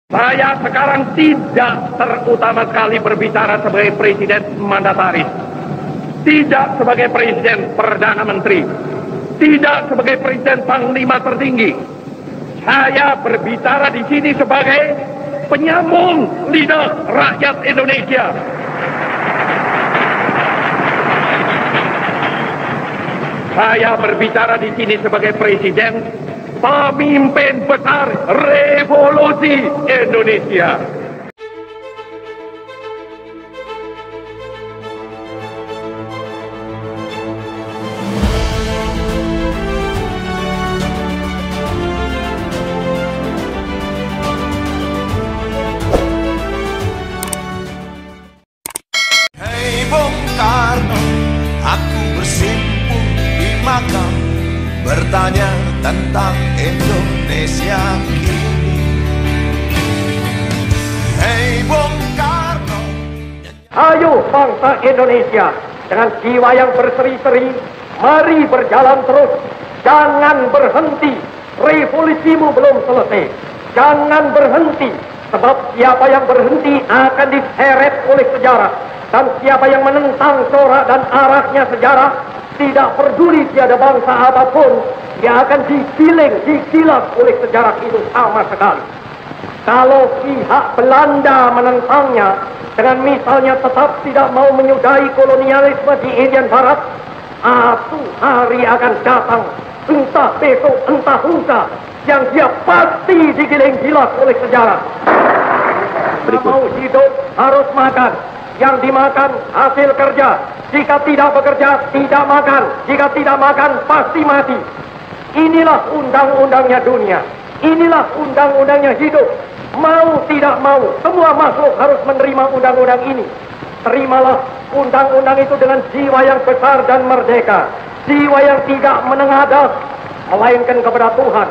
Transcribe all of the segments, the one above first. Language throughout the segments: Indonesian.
Saya sekarang tidak terutama sekali berbicara sebagai presiden mandataris, tidak sebagai presiden perdana menteri, tidak sebagai presiden panglima tertinggi. Saya berbicara di sini sebagai penyambung lidah rakyat Indonesia. Saya berbicara di sini sebagai presiden pemimpin besar revolusi Indonesia. Hei Bung Karno, aku bersimpuh di makam, bertanya tentang Indonesia kini. Hei Bung Karno, Ayo bangsa Indonesia, dengan jiwa yang berseri-seri, mari berjalan terus. Jangan berhenti, revolusimu belum selesai. Jangan berhenti, sebab siapa yang berhenti akan diseret oleh sejarah. Dan siapa yang menentang corak dan arahnya sejarah, tidak peduli tiada bangsa apapun, dia akan digiling, digilas oleh sejarah itu sama sekali. Kalau pihak Belanda menentangnya, dengan misalnya tetap tidak mau menyudahi kolonialisme di Irian Barat, satu hari akan datang, entah besok, entah lusa, yang dia pasti digiling gilas oleh sejarah. Mau hidup harus makan. Yang dimakan hasil kerja. Jika tidak bekerja, tidak makan. Jika tidak makan, pasti mati. Inilah undang-undangnya dunia. Inilah undang-undangnya hidup. Mau tidak mau, semua makhluk harus menerima undang-undang ini. Terimalah undang-undang itu dengan jiwa yang besar dan merdeka. Jiwa yang tidak menengadah, melainkan kepada Tuhan.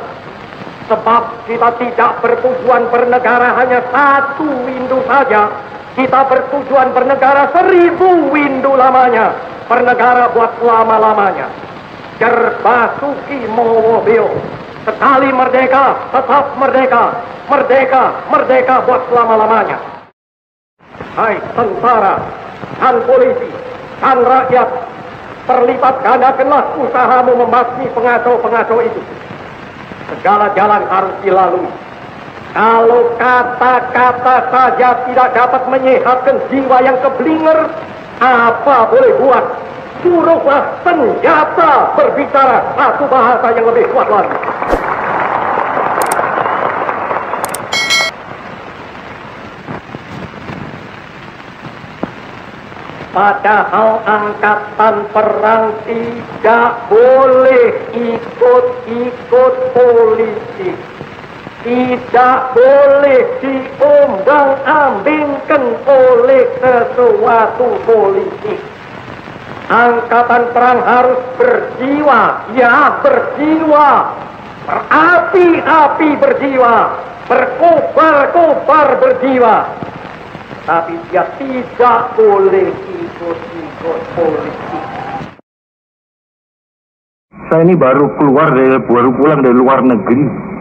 Sebab kita tidak bertujuan bernegara hanya satu windu saja. Kita bertujuan bernegara 1000 windu lamanya. Bernegara buat selama-lamanya. Jerbasuki Mowobeo. Sekali merdeka, tetap merdeka. Merdeka, merdeka buat selama-lamanya. Hai tentara, dan polisi, dan rakyat, terlibat gandakanlah usahamu membasmi pengacau-pengacau itu. Segala jalan harus dilalui. Kalau kata-kata saja tidak dapat menyehatkan jiwa yang keblinger, apa boleh buat? Suruhlah senjata berbicara satu bahasa yang lebih kuat lagi. Padahal angkatan perang tidak boleh ikut-ikut politik. Tidak boleh diombang-ambingkan oleh sesuatu politik. Angkatan perang harus berjiwa, ya berjiwa, berapi-api berjiwa, berkobar-kobar berjiwa. Tapi dia tidak boleh ikut-ikut politik. Saya ini baru pulang dari luar negeri.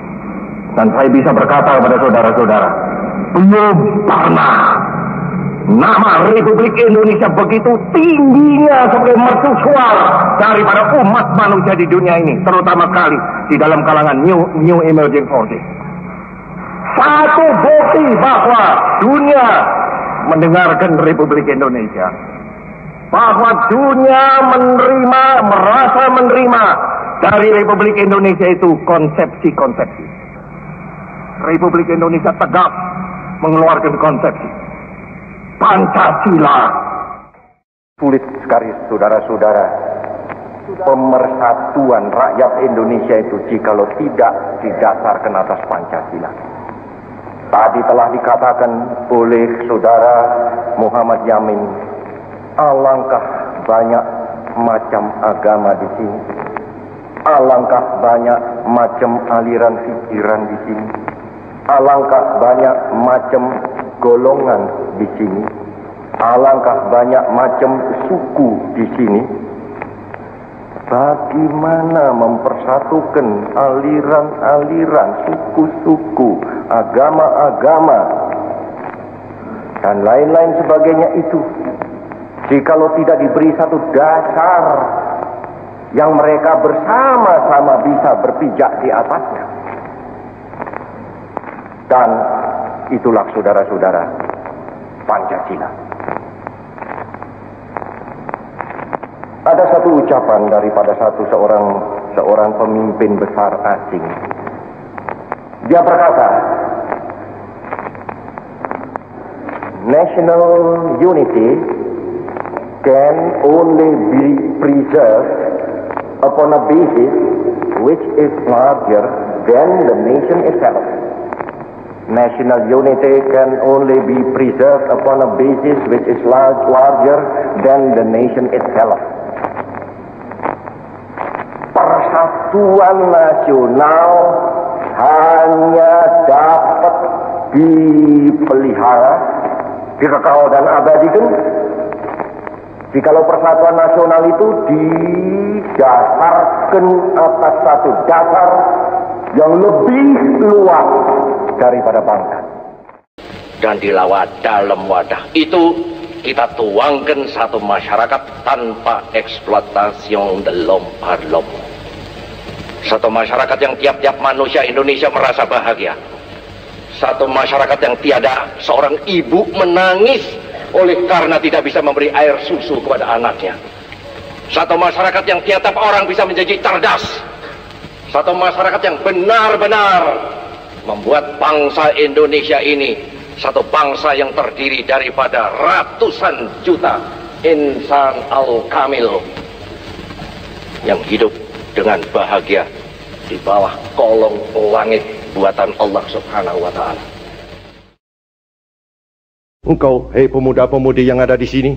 Dan saya bisa berkata kepada saudara-saudara, belum pernah nama Republik Indonesia begitu tingginya sebagai mercusuar daripada umat manusia di dunia ini, terutama kali di dalam kalangan New Emerging Forces. Satu bukti bahwa dunia mendengarkan Republik Indonesia, bahwa dunia merasa menerima dari Republik Indonesia itu konsepsi-konsepsi. Republik Indonesia tegak mengeluarkan konsepsi Pancasila. Sulit sekali saudara-saudara, pemersatuan rakyat Indonesia itu jikalau tidak didasarkan atas Pancasila. Tadi telah dikatakan oleh saudara Muhammad Yamin, alangkah banyak macam agama di sini, alangkah banyak macam aliran pikiran di sini, alangkah banyak macam golongan di sini, alangkah banyak macam suku di sini. bagaimana mempersatukan aliran-aliran, suku-suku, agama-agama, dan lain-lain sebagainya itu, jikalau tidak diberi satu dasar yang mereka bersama-sama bisa berpijak di atasnya. Dan itulah saudara-saudara Pancasila. Ada satu ucapan daripada seorang pemimpin besar asing. Dia berkata, national unity can only be preserved upon a basis which is larger than the nation itself. National unity can only be preserved upon a basis which is larger than the nation itself. Persatuan nasional hanya dapat dipelihara, dikekal dan abadikan jikalau persatuan nasional itu didasarkan atas satu dasar yang lebih luas daripada bangsa. Dan dalam wadah itu kita tuangkan satu masyarakat tanpa eksploitasi lomba-lomba. Satu masyarakat yang tiap-tiap manusia Indonesia merasa bahagia. Satu masyarakat yang tiada seorang ibu menangis oleh karena tidak bisa memberi air susu kepada anaknya. Satu masyarakat yang tiap orang bisa menjadi cerdas. Satu masyarakat yang benar-benar membuat bangsa Indonesia ini satu bangsa yang terdiri daripada ratusan juta insan al-kamil yang hidup dengan bahagia di bawah kolong langit buatan Allah Subhanahu wa Ta'ala. Engkau, hei pemuda-pemudi yang ada di sini,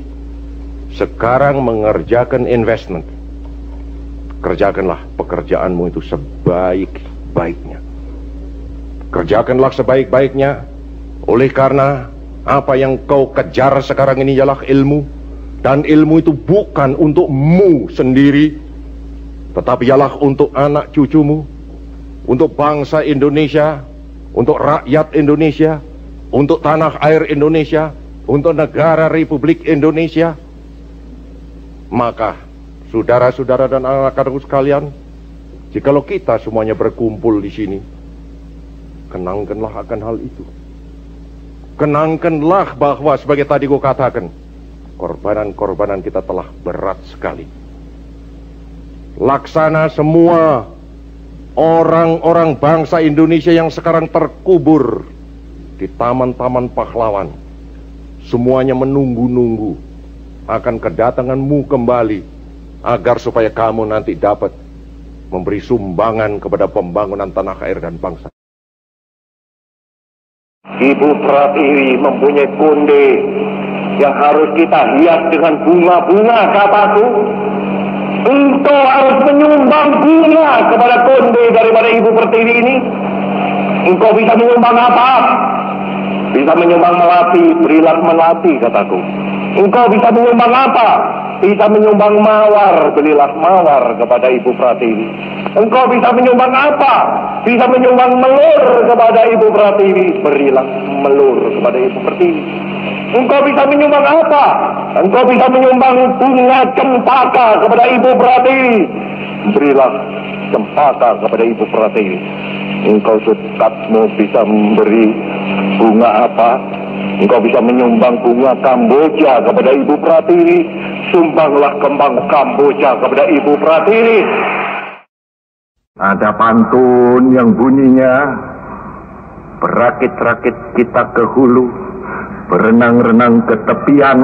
sekarang mengerjakan investment. Kerjakanlah pekerjaanmu itu sebaik-baiknya. Kerjakanlah sebaik-baiknya, oleh karena apa yang kau kejar sekarang ini ialah ilmu. Dan ilmu itu bukan untukmu sendiri, tetapi ialah untuk anak cucumu, untuk bangsa Indonesia, untuk rakyat Indonesia, untuk tanah air Indonesia, untuk negara Republik Indonesia. Maka saudara-saudara dan anak-anakku sekalian, jikalau kita semuanya berkumpul di sini, kenangkanlah akan hal itu. Kenangkanlah bahwa sebagai tadi gue katakan, korbanan-korbanan kita telah berat sekali. Laksana semua orang-orang bangsa Indonesia yang sekarang terkubur di taman-taman pahlawan, semuanya menunggu-nunggu akan kedatanganmu kembali, agar supaya kamu nanti dapat memberi sumbangan kepada pembangunan tanah air dan bangsa. Ibu Pratiwi mempunyai konde yang harus kita hias dengan bunga-bunga, kataku. Engkau harus menyumbang bunga kepada konde daripada Ibu Pertiwi ini. Engkau bisa menyumbang apa? Bisa menyumbang melati, berilah melati, kataku. Engkau bisa menyumbang apa? Bisa menyumbang mawar, belilah mawar kepada Ibu Pratiwi. Engkau bisa menyumbang apa? Bisa menyumbang melur kepada Ibu Pratiwi, berilah melur kepada Ibu Pertiwi. Engkau bisa menyumbang apa? Engkau bisa menyumbang bunga cempaka kepada Ibu Pratiwi, berilah cempaka kepada Ibu Pratiwi. Engkau sukatmu bisa memberi bunga apa? Engkau bisa menyumbang bunga Kamboja kepada Ibu Pratiwi, sumbanglah kembang Kamboja kepada Ibu Pratiwi. Ada pantun yang bunyinya, berakit-rakit kita ke hulu, berenang-renang ke tepian,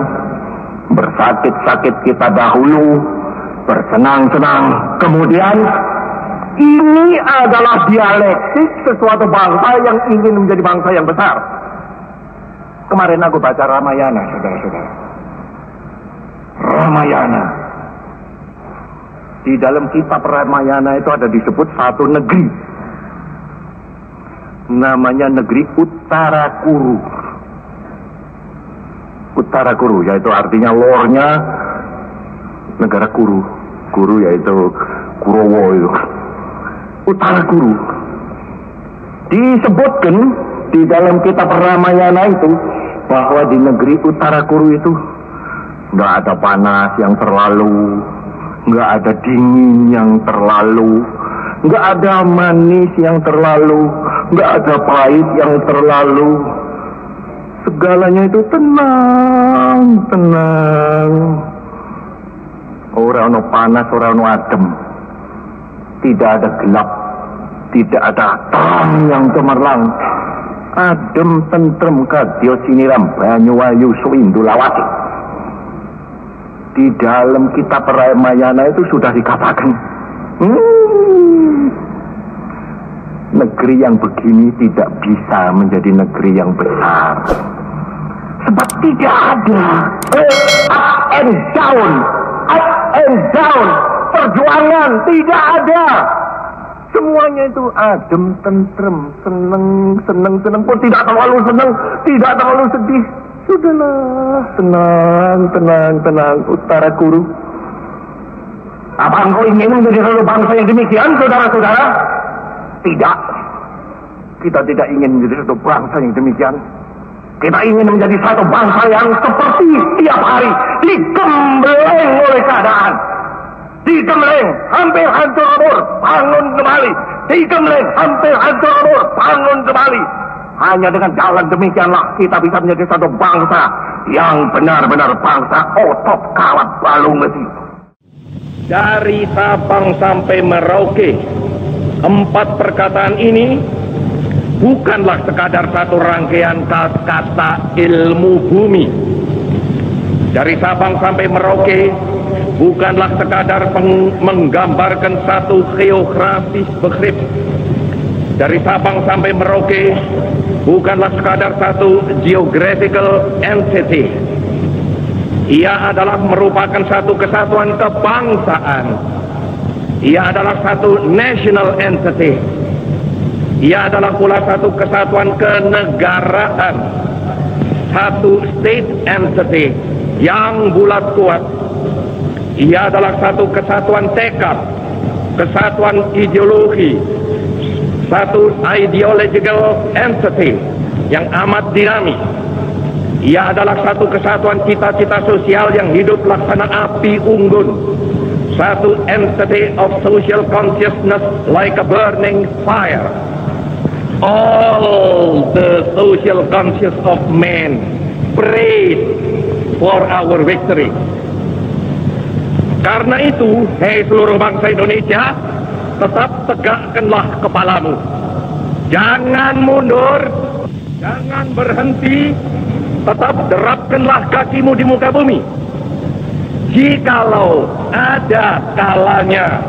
bersakit-sakit kita dahulu, bersenang-senang kemudian. Ini adalah dialektik sesuatu bangsa yang ingin menjadi bangsa yang besar. Kemarin aku baca Ramayana, saudara-saudara. Ramayana. Di dalam kitab Ramayana itu ada disebut satu negeri. Namanya negeri Uttarakuru. Uttarakuru, yaitu artinya lornya negara Kuru. Guru yaitu Kurowo itu. Utara Guru. Disebutkan di dalam kitab Ramayana itu bahwa di negeri Utara Guru itu nggak ada panas yang terlalu, nggak ada dingin yang terlalu, nggak ada manis yang terlalu, nggak ada pahit yang terlalu. Segalanya itu tenang, tenang. Orang panas, orang adem. Tidak ada gelap, tidak ada terang yang cemerlang. Adem tentrem kadya siniram banyu ayu suwindulawati. Di dalam kitab Ramayana itu sudah dikatakan, negeri yang begini tidak bisa menjadi negeri yang besar. Sebab tidak ada up and down, perjuangan tidak ada. Semuanya itu adem, tentrem, seneng pun tidak terlalu seneng, tidak terlalu sedih. Sudahlah, tenang, Utara Guru. Apa engkau ingin menjadi satu bangsa yang demikian, saudara-saudara? Tidak. Kita tidak ingin menjadi satu bangsa yang demikian. Kita ingin menjadi satu bangsa yang seperti tiap hari digembleng oleh keadaan. Digembleng, hampir hancur lebur, bangun kembali. Digembleng, hampir hancur lebur, bangun kembali. Hanya dengan jalan demikianlah kita bisa menjadi satu bangsa yang benar-benar bangsa otot kawat balung besi. Dari Sabang sampai Merauke, 4 perkataan ini bukanlah sekadar satu rangkaian kata ilmu bumi. Dari Sabang sampai Merauke bukanlah sekadar menggambarkan satu geografis begrip. Dari Sabang sampai Merauke bukanlah sekadar satu geographical entity. Ia adalah merupakan satu kesatuan kebangsaan. Ia adalah satu national entity. Ia adalah pula satu kesatuan kenegaraan. Satu state entity yang bulat kuat. Ia adalah satu kesatuan tekad, kesatuan ideologi, satu ideological entity yang amat dinamis. Ia adalah satu kesatuan cita-cita sosial yang hidup laksana api unggun. Satu entity of social consciousness like a burning fire. All the social conscious of man pray for our victory. Karena itu, hei seluruh bangsa Indonesia, tetap tegakkanlah kepalamu. Jangan mundur, jangan berhenti, tetap derapkanlah kakimu di muka bumi. Jikalau ada kalanya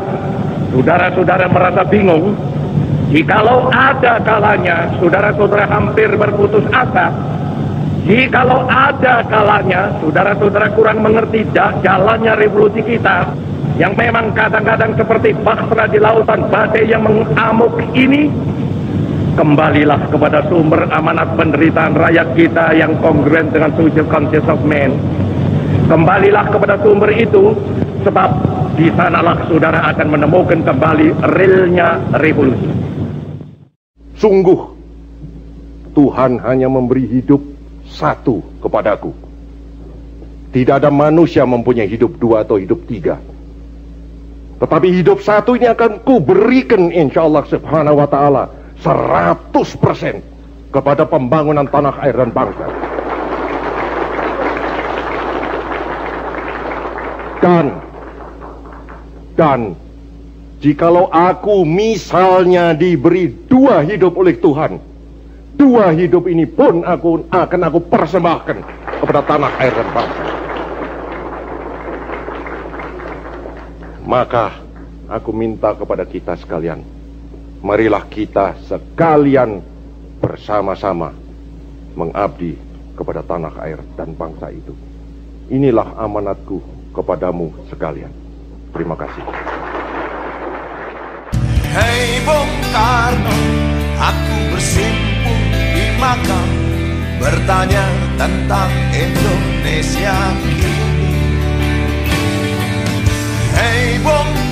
saudara-saudara merasa bingung, jikalau ada kalanya saudara-saudara hampir berputus asa, jikalau ada kalanya saudara-saudara kurang mengerti jalannya revolusi kita, yang memang kadang-kadang seperti bahtera di lautan badai yang mengamuk ini, kembalilah kepada sumber amanat penderitaan rakyat kita yang kongruen dengan social conscious of man. Kembalilah kepada sumber itu, sebab di sanalah saudara akan menemukan kembali realnya revolusi. Sungguh, Tuhan hanya memberi hidup satu kepadaku. Tidak ada manusia mempunyai hidup 2 atau hidup 3. Tetapi hidup satu ini akan kuberikan insyaallah subhanahu wa ta'ala 100% kepada pembangunan tanah air dan bangsa. Dan jikalau aku misalnya diberi 2 hidup oleh Tuhan, 2 hidup ini pun akan aku persembahkan kepada tanah air dan bangsa. Maka aku minta kepada kita sekalian, marilah kita sekalian bersama-sama mengabdi kepada tanah air dan bangsa itu. Inilah amanatku kepadamu sekalian. Terima kasih. Hei Bung Karno, aku bersimpuh di makam, bertanya tentang Indonesia kini. Hei bongkar